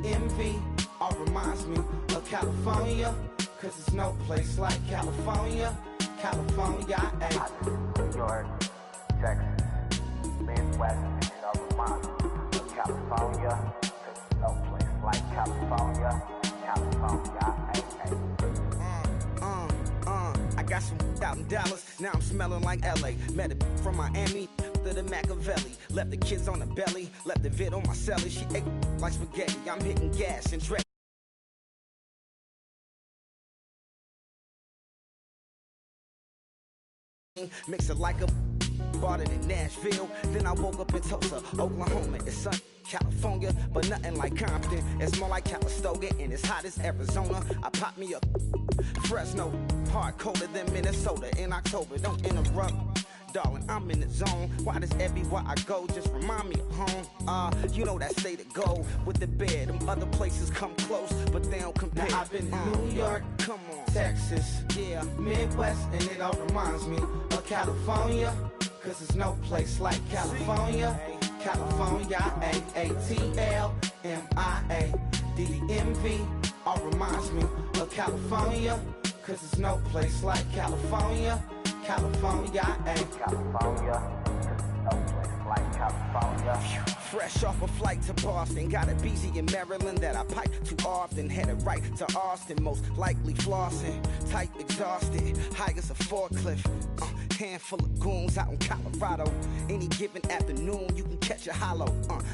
DMV all reminds me of California, cause there's no place like California. California, New York, Texas, Midwest, and it all reminds me of California, cause there's no place like California. I got some out in Dallas, now I'm smelling like LA. Met it from Miami to the Machiavelli. Left the kids on the belly, left the vid on my celly. She ate like spaghetti, I'm hitting gas and dread. Mix it like a bought it in Nashville, then I woke up in Tulsa, Oklahoma. It's sunny, California, but nothing like Compton. It's more like Calistoga, and it's hot as Arizona. I pop me up Fresno, hard colder than Minnesota in October. Don't interrupt, darling, I'm in the zone. Why does everywhere I go just remind me of home? You know that state of gold with the bed. Them other places come close, but they don't compare. Now I've been in New York, come on, Texas, yeah, Midwest, and it all reminds me of California, cause there's no place like California. California, AATLMIA, DMV all reminds me of California, cause there's no place like California. California, California, no place like California. Fresh off a flight to Boston, got a BZ in Maryland that I pipe too often. Headed right to Austin, most likely flossing. Tight, exhausted, high as a forklift. Handful of goons out in Colorado. Any given afternoon, you can catch a hollow.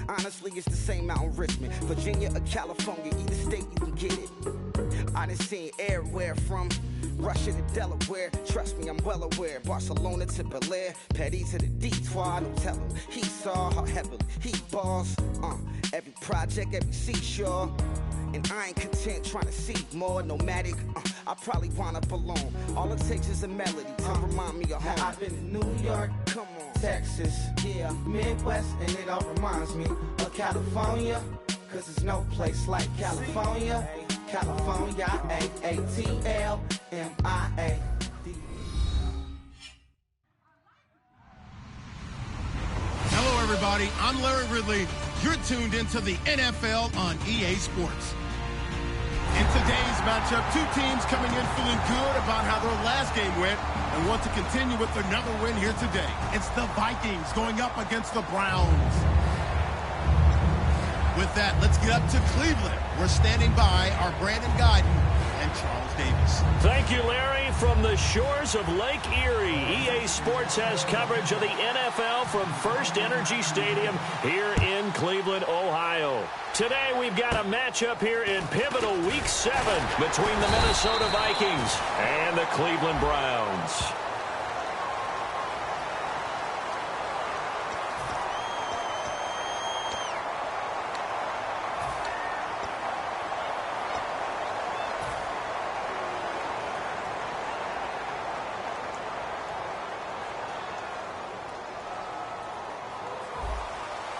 Honestly, it's the same out in Richmond, Virginia or California. Either state, you can get it. I done seen everywhere from Russia to Delaware. Trust me, I'm well aware. Barcelona to Bel Air, Petty to the Detroit. No telling he saw how heavily he balls. Every project, every seashore. And I ain't content trying to see more nomadic. I probably wind up alone. All it takes is a melody to remind me of home. Now I've been in New York, come on, Texas, yeah, Midwest, and it all reminds me of California, cause there's no place like California. California, AATLMIA. Hello, everybody. I'm Larry Ridley. You're tuned into the NFL on EA Sports. In today's matchup, two teams coming in feeling good about how their last game went and want to continue with another win here today. It's the Vikings going up against the Browns. With that, let's get up to Cleveland. We're standing by our Brandon Guyton and Charles Davis. Thank you, Larry. From the shores of Lake Erie, EA Sports has coverage of the NFL from First Energy Stadium here in Cleveland, Ohio. Today, we've got a matchup here in pivotal Week 7 between the Minnesota Vikings and the Cleveland Browns.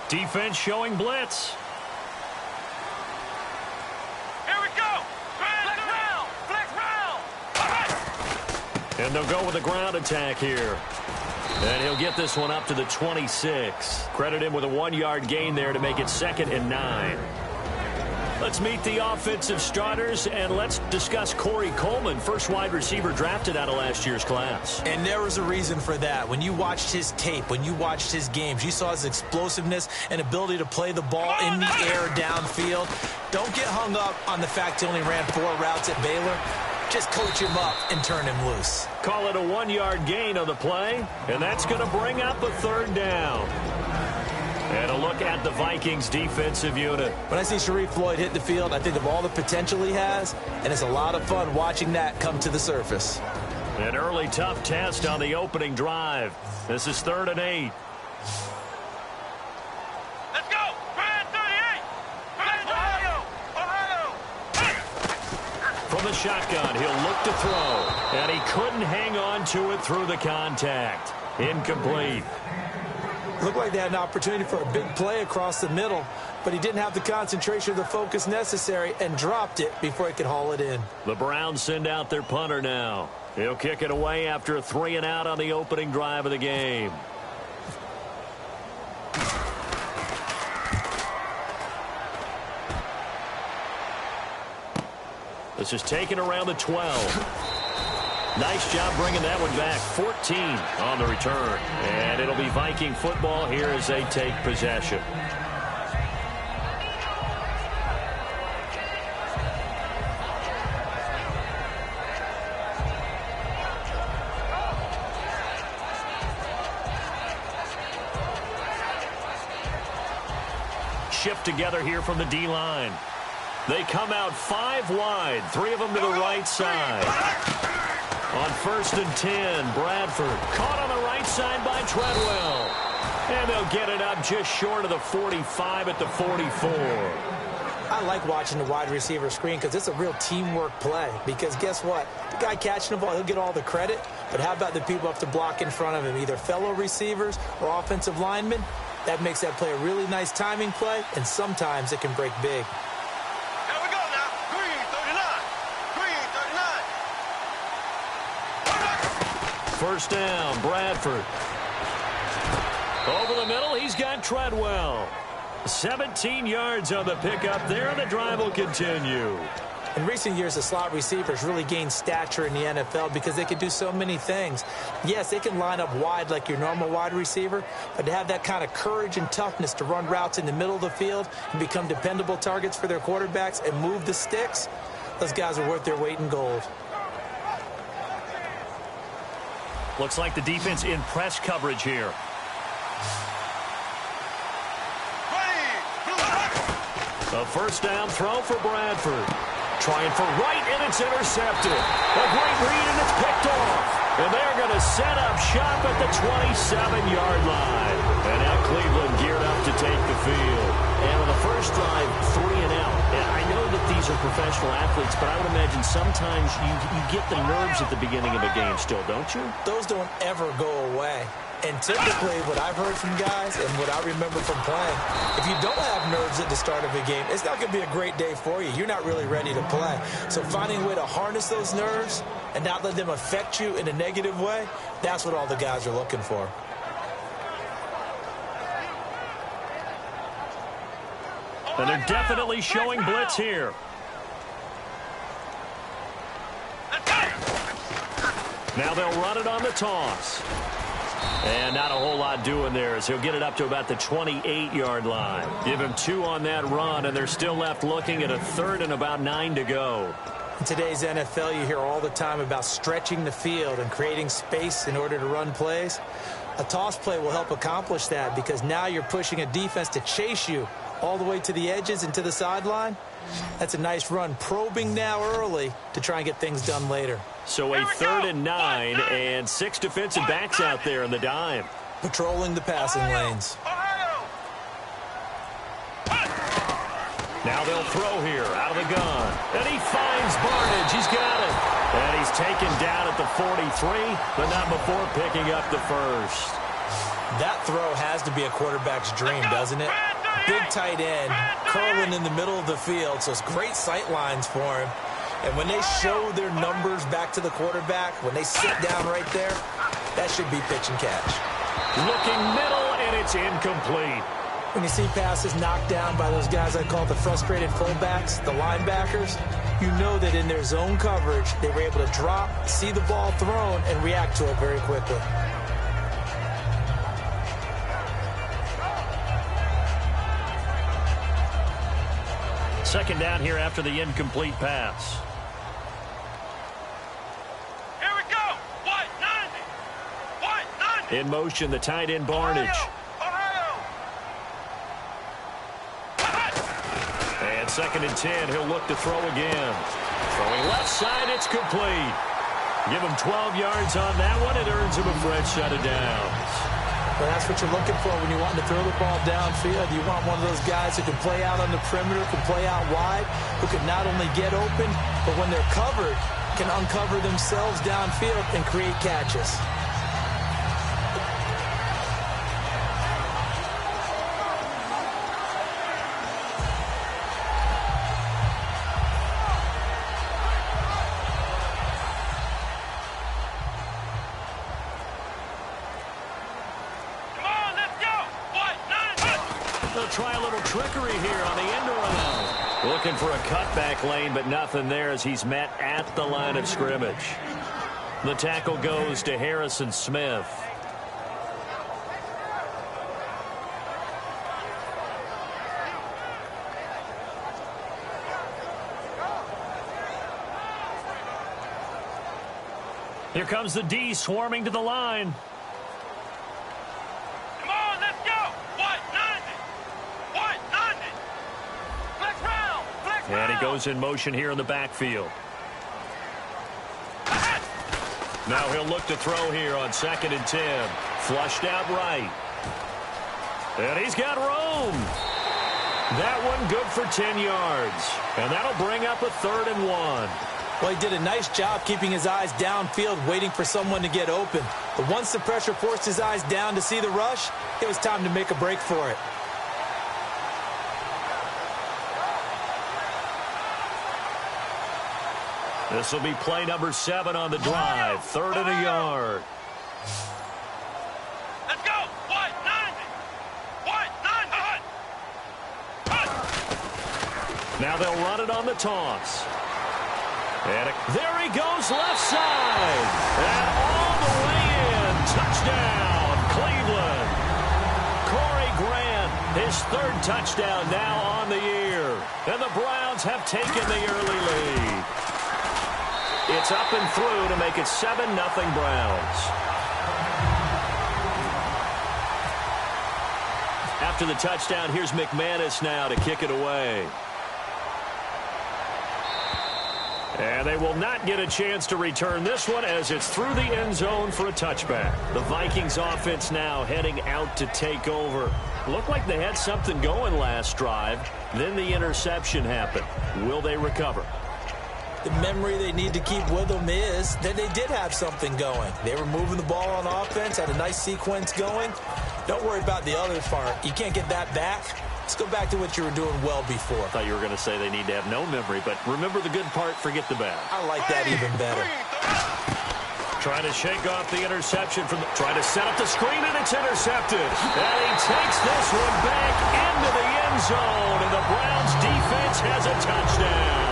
Defense showing blitz. Here we go. Flex round. And they'll go with a ground attack here. And he'll get this one up to the 26. Credit him with a 1-yard gain there to make it 2nd and 9. Let's meet the offensive starters, and let's discuss Corey Coleman, first wide receiver drafted out of last year's class. And there was a reason for that. When you watched his tape, when you watched his games, you saw his explosiveness and ability to play the ball in the air downfield. Don't get hung up on the fact he only ran 4 routes at Baylor. Just coach him up and turn him loose. Call it a 1-yard gain on the play, and that's going to bring up a 3rd down. And a look at the Vikings defensive unit. When I see Sharif Floyd hit the field, I think of all the potential he has, and it's a lot of fun watching that come to the surface. An early tough test on the opening drive. This is 3rd and 8. Let's go. Brand 38. Ohio. From the shotgun, he'll look to throw. And he couldn't hang on to it through the contact. Incomplete. Looked like they had an opportunity for a big play across the middle, but he didn't have the concentration or the focus necessary and dropped it before he could haul it in. The Browns send out their punter now. He'll kick it away after a 3-and-out on the opening drive of the game. This is taken around the 12. Nice job bringing that one back. 14 on the return. And it'll be Viking football here as they take possession. Shift together here from the D-line. They come out 5 wide, 3 of them to the right side. On 1st and 10, Bradford caught on the right side by Treadwell. And they'll get it up just short of the 45 at the 44. I like watching the wide receiver screen because it's a real teamwork play. Because guess what? The guy catching the ball, he'll get all the credit. But how about the people up to block in front of him, either fellow receivers or offensive linemen? That makes that play a really nice timing play, and sometimes it can break big. Here we go now. Green 39. First down, Bradford. Over the middle, he's got Treadwell. 17 yards on the pickup there, and the drive will continue. In recent years, the slot receivers really gained stature in the NFL because they can do so many things. Yes, they can line up wide like your normal wide receiver, but to have that kind of courage and toughness to run routes in the middle of the field and become dependable targets for their quarterbacks and move the sticks, those guys are worth their weight in gold. Looks like the defense in press coverage here. A first down throw for Bradford. Trying for right, and it's intercepted. A great read, and it's picked off. And they're going to set up shop at the 27-yard line. And now Cleveland geared up to take the field. And on the first drive, 3 and out. And I know that these are professional athletes, but I would imagine sometimes you get the nerves at the beginning of a game still, don't you? Those don't ever go away. And typically, what I've heard from guys and what I remember from playing, if you don't have nerves at the start of a game, it's not going to be a great day for you. You're not really ready to play. So finding a way to harness those nerves and not let them affect you in a negative way, that's what all the guys are looking for. And they're definitely showing blitz here. Now they'll run it on the toss. And not a whole lot doing there as he'll get it up to about the 28-yard line. Give him 2 on that run, and they're still left looking at a 3rd and about 9 to go. In today's NFL, you hear all the time about stretching the field and creating space in order to run plays. A toss play will help accomplish that because now you're pushing a defense to chase you all the way to the edges and to the sideline. That's a nice run, probing now early to try and get things done later. So a 3rd and 9 and 6 defensive backs out there in the dime. Patrolling the passing lanes. Now they'll throw here out of the gun. And he finds Barnage. He's got it. And he's taken down at the 43, but not before picking up the first. That throw has to be a quarterback's dream, doesn't it? Big tight end, curling in the middle of the field, so it's great sight lines for him. And when they show their numbers back to the quarterback, when they sit down right there, that should be pitch and catch. Looking middle, and it's incomplete. When you see passes knocked down by those guys I call the frustrated fullbacks, the linebackers, you know that in their zone coverage, they were able to drop, see the ball thrown, and react to it very quickly. Second down here after the incomplete pass. Here we go. White 90. White 90. In motion, the tight end Barnage. And 2nd and 10, he'll look to throw again. Throwing left side, it's complete. Give him 12 yards on that one. It earns him a fresh set of downs. Well, that's what you're looking for when you want to throw the ball downfield. You want one of those guys who can play out on the perimeter, can play out wide, who can not only get open, but when they're covered, can uncover themselves downfield and create catches. They'll try a little trickery here on the end around. Looking for a cutback lane, but nothing there as he's met at the line of scrimmage. The tackle goes to Harrison Smith. Here comes the D swarming to the line. Come on, let's go. What? Nothing. What? Nothing. Flex round. Flex round. And he goes in motion here in the backfield. Now he'll look to throw here on 2nd and 10. Flushed out right. And he's got room. That one good for 10 yards. And that'll bring up a 3rd and 1. Well, he did a nice job keeping his eyes downfield, waiting for someone to get open. But once the pressure forced his eyes down to see the rush, it was time to make a break for it. This will be play number 7 on the drive. 3rd and a yard. Let's go. What? Nothing. What? Nothing. Now they'll run it on the toss. And there he goes left side. And all the way in. Touchdown, Cleveland. Corey Grant, his 3rd touchdown now on the year. And the Browns have taken the early lead. It's up and through to make it 7-0 Browns. After the touchdown, here's McManus now to kick it away. And they will not get a chance to return this one as it's through the end zone for a touchback. The Vikings offense now heading out to take over. Looked like they had something going last drive. Then the interception happened. Will they recover? The memory they need to keep with them is that they did have something going. They were moving the ball on offense, had a nice sequence going. Don't worry about the other part. You can't get that back. Let's go back to what you were doing well before. I thought you were going to say they need to have no memory, but remember the good part, forget the bad. I like that even better. Trying to shake off the interception from the... Trying to set up the screen, and it's intercepted. And he takes this one back into the end zone, and the Browns defense has a touchdown.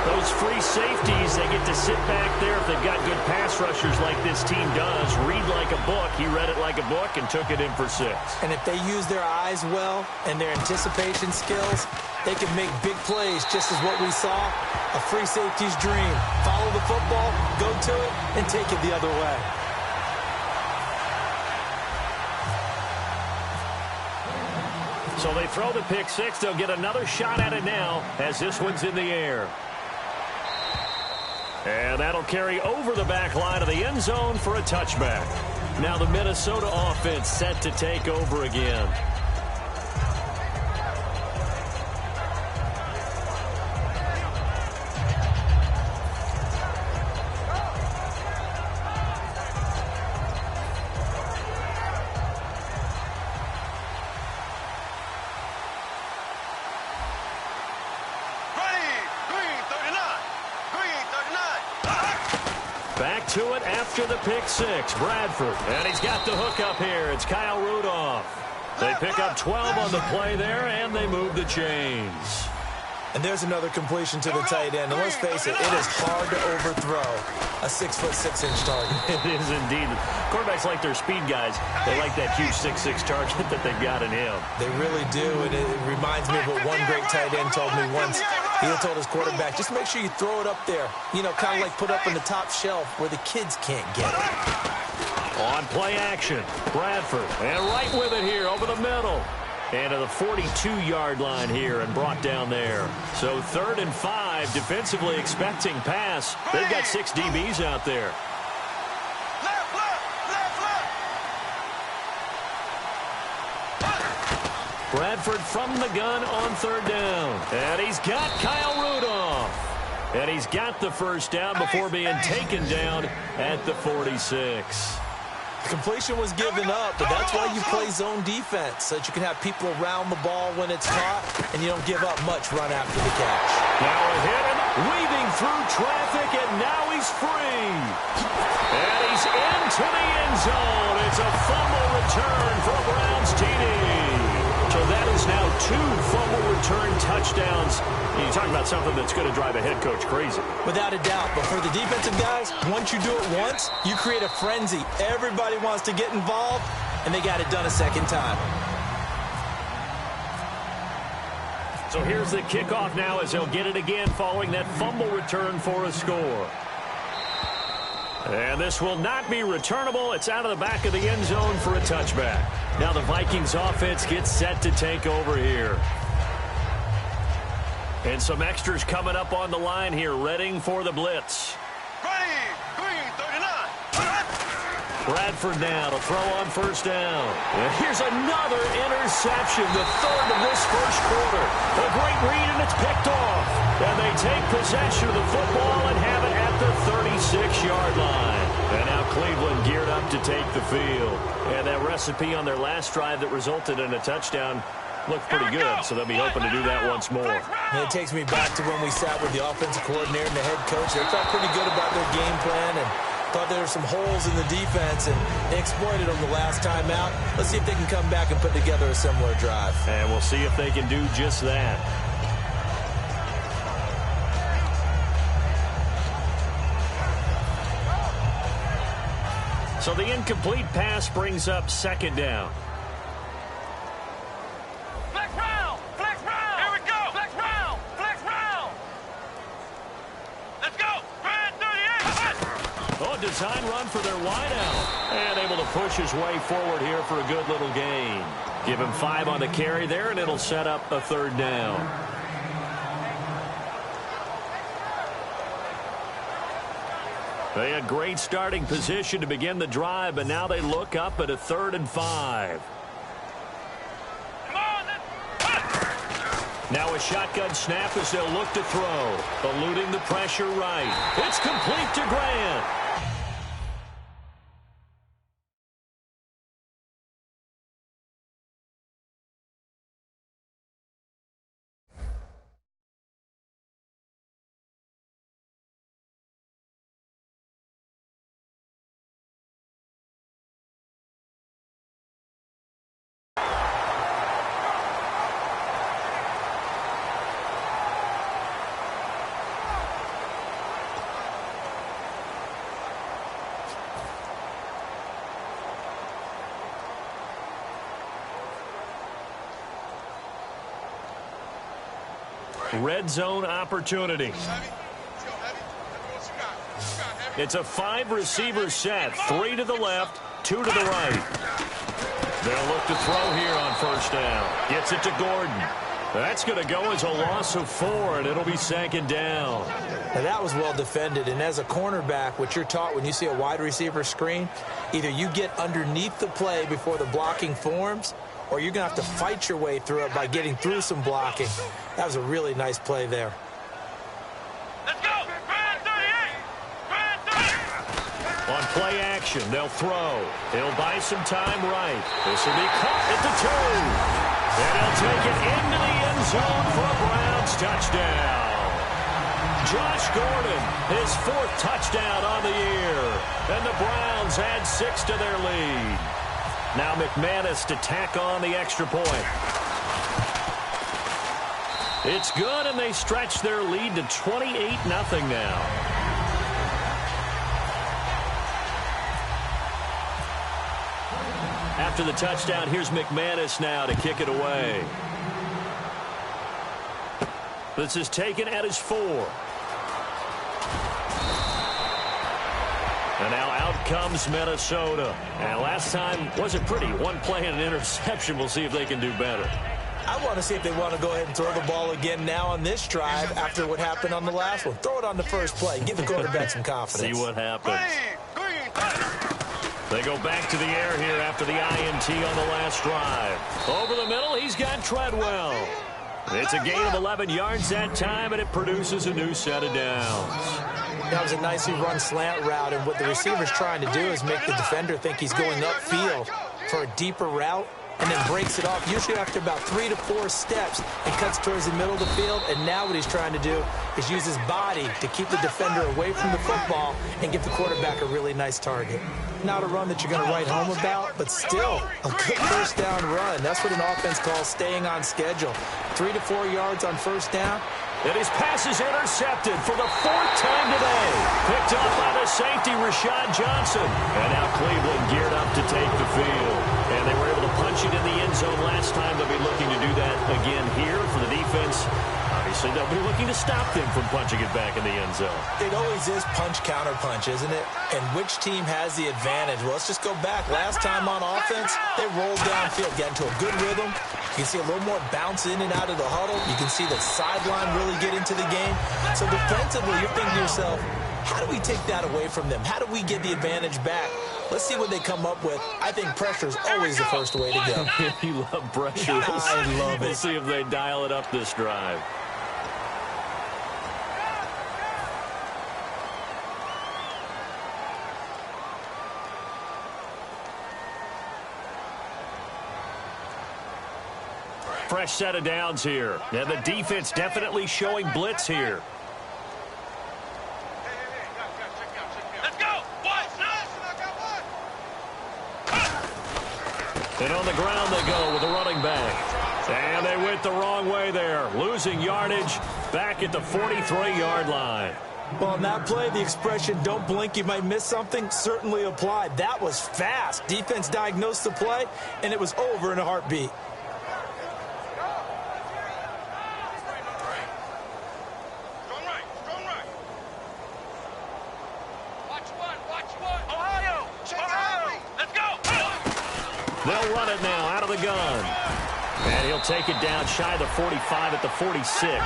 Those free safeties, they get to sit back there if they've got good pass rushers like this team does. Read like a book. He read it like a book and took it in for 6. And if they use their eyes well and their anticipation skills, they can make big plays, just as what we saw. A free safety's dream. Follow the football, go to it, and take it the other way. So they throw the pick 6. They'll get another shot at it now as this one's in the air. And that'll carry over the back line of the end zone for a touchback. Now the Minnesota offense set to take over again. Back to it after the pick 6. Bradford. And he's got the hook up here. It's Kyle Rudolph. They pick up 12 on the play there, and they move the chains. And there's another completion to the tight end. And let's face it, it is hard to overthrow a 6'6" target. It is indeed. Quarterbacks like their speed guys. They like that huge 6'6" target that they've got in him. They really do, and it reminds me of what one great tight end told me once. He told his quarterback, just make sure you throw it up there. You know, kind of like put up in the top shelf where the kids can't get it. On play action, Bradford. And right with it here over the middle. And to the 42-yard line here and brought down there. So 3rd and 5, defensively expecting pass. They've got 6 DBs out there. Bradford from the gun on 3rd down. And he's got Kyle Rudolph. And he's got the first down before being taken down at the 46. Completion was given up, but that's why you play zone defense, so that you can have people around the ball when it's caught, and you don't give up much run after the catch. Now a hit, weaving through traffic, and now he's free. And he's into the end zone. It's a fumble return for a Browns TD. So that is has now 2 fumble return touchdowns. You talk about something that's going to drive a head coach crazy. Without a doubt. But for the defensive guys, once you do it once, you create a frenzy. Everybody wants to get involved, and they got it done a second time. So here's the kickoff now as he'll get it again following that fumble return for a score. And this will not be returnable. It's out of the back of the end zone for a touchback. Now the Vikings offense gets set to take over here. And some extras coming up on the line here, readying for the blitz. Green, 39. Bradford now to throw on first down. And here's another interception, the third of this first quarter. A great read, and it's picked off. And they take possession of the football and have it at the 36-yard line. And now Cleveland geared up to take the field. And that recipe on their last drive that resulted in a touchdown looked pretty good, so they'll be hoping to do that once more. And it takes me back to when we sat with the offensive coordinator and the head coach. They felt pretty good about their game plan and thought there were some holes in the defense, and they exploited them the last time out. Let's see if they can come back and put together a similar drive. And we'll see if they can do just that. So the incomplete pass brings up second down. Flex round. Here we go. Flex round. Let's go. Grand 38. Oh, design run for their wideout. And able to push his way forward here for a good little gain. Give him 5 on the carry there, and it'll set up a third down. They had great starting position to begin the drive, but now they look up at a 3rd and 5. Come on. Now a shotgun snap as they'll look to throw. Eluding the pressure right. It's complete to Grant. Red zone opportunity. It's a 5-receiver set. 3 to the left, 2 to the right. They'll look to throw here on first down. Gets it to Gordon. That's going to go as a loss of 4, and it'll be second down. Now that was well defended, and as a cornerback, what you're taught when you see a wide receiver screen, either you get underneath the play before the blocking forms, or you're going to have to fight your way through it by getting through some blocking. That was a really nice play there. Let's go. Grand 38. On play action, they'll throw. He'll buy some time right. This will be caught at the 2. And he'll take it into the end zone for a Browns touchdown. Josh Gordon, his 4th touchdown on the year. And the Browns add 6 to their lead. Now McManus to tack on the extra point. It's good, and they stretch their lead to 28-0 now. After the touchdown, here's McManus now to kick it away. This is taken at his 4. And now out comes Minnesota. And last time wasn't pretty. 1 play and an interception. We'll see if they can do better. I want to see if they want to go ahead and throw the ball again now on this drive after what happened on the last one. Throw it on the first play. Give the quarterback some confidence. See what happens. They go back to the air here after the INT on the last drive. Over the middle, he's got Treadwell. It's a gain of 11 yards that time, and it produces a new set of downs. That was a nicely run slant route, and what the receiver's trying to do is make the defender think he's going upfield for a deeper route, and then breaks it off, usually after about 3 to 4 steps, and cuts towards the middle of the field. And now what he's trying to do is use his body to keep the defender away from the football and give the quarterback a really nice target. Not a run that you're going to write home about, but still a good first down run. That's what an offense calls staying on schedule. 3 to 4 yards on first down. And his pass is intercepted for the 4th time today. Picked up by the safety, Rashad Johnson. And now Cleveland geared up to take the field. And they were able to punch it in the end zone last time. They'll be looking to do that again here for the defense. Obviously, they'll be looking to stop them from punching it back in the end zone. It always is punch-counter-punch, isn't it? And which team has the advantage? Well, let's just go back. Last time on offense, they rolled downfield, got into a good rhythm. You can see a little more bounce in and out of the huddle. You can see the sideline really get into the game. So defensively, you're thinking to yourself, how do we take that away from them? How do we get the advantage back? Let's see what they come up with. I think pressure is always the first way to go. You love pressure. I love it. We'll see if they dial it up this drive. Fresh set of downs here. And the defense definitely showing blitz here. Let's go. And on the ground they go with the running back. And they went the wrong way there. Losing yardage back at the 43-yard line. Well, on that play, the expression, don't blink, you might miss something, certainly applied. That was fast. Defense diagnosed the play, and it was over in a heartbeat. They'll run it now out of the gun. And he'll take it down shy of the 45 at the 46.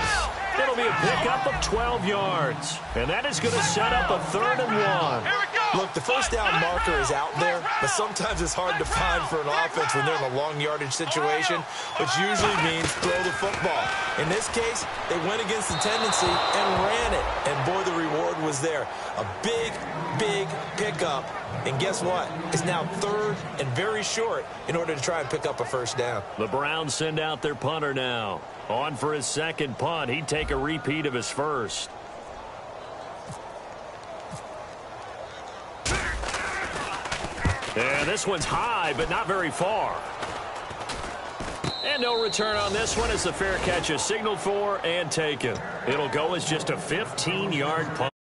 It'll be a pickup of 12 yards. And that is going to set up a 3rd and 1. Look, the first down marker is out there, but sometimes it's hard to find for an offense when they're in a long yardage situation, which usually means throw the football. In this case, they went against the tendency and ran it. And boy, the reward was there. A big, big pickup. And guess what? It's now 3rd and very short in order to try and pick up a first down. The Browns send out their punter now. On for his 2nd punt. He'd take a repeat of his first. And this one's high, but not very far. And no return on this one as the fair catch is signaled for and taken. It'll go as just a 15-yard punt.